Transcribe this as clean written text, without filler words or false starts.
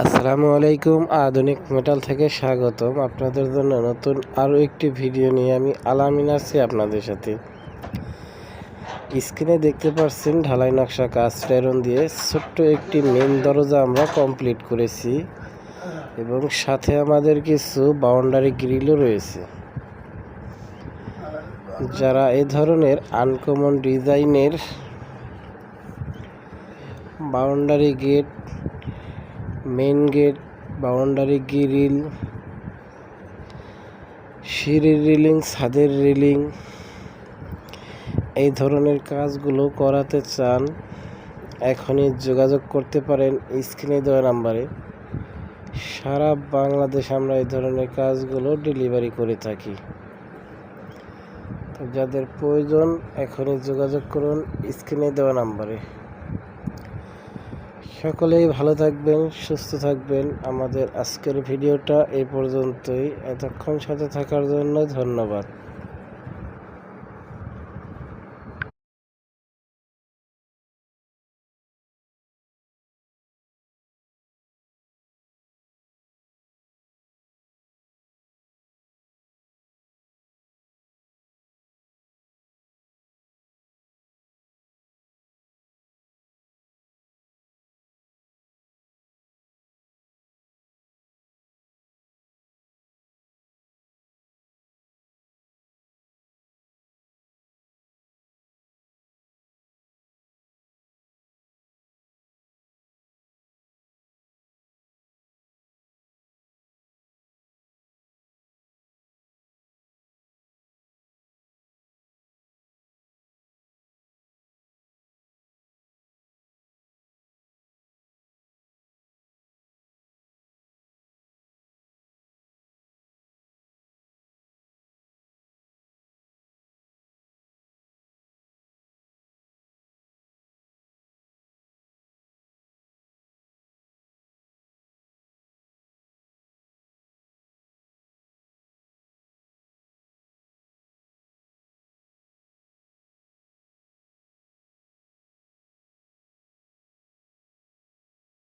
আসসালামু আলাইকুম। আধুনিক মেটাল থেকে স্বাগতম। আপনাদের জন্য নতুন আরও একটি ভিডিও নিয়ে আমি আলামিন আছি আপনাদের সাথে। স্ক্রিনে দেখতে পাচ্ছেন ঢালাই নকশা কাস্ট আয়রন দিয়ে ছোট্ট একটি মেন দরজা আমরা কমপ্লিট করেছি এবং সাথে আমাদের কিছু বাউন্ডারি গ্রিলও রয়েছে। যারা এই ধরনের আনকমন ডিজাইনের boundary gate, main gate, boundary grill, সিঁড়ির রিলিং, ছাদের রিলিং এই ধরনের কাজগুলো করাতে চান, এখনই যোগাযোগ করতে পারেন স্ক্রিনে দেওয়া নাম্বারে। সারা বাংলাদেশ আমরা এই ধরনের কাজগুলো ডেলিভারি করে থাকি। তো যাদের প্রয়োজন এখনই যোগাযোগ করুন স্ক্রিনে দেওয়া নাম্বারে। সকলেই ভালো থাকবেন, সুস্থ থাকবেন। আমাদের আজকের ভিডিওটা এই পর্যন্তই। এতক্ষণ সাথে থাকার জন্য ধন্যবাদ।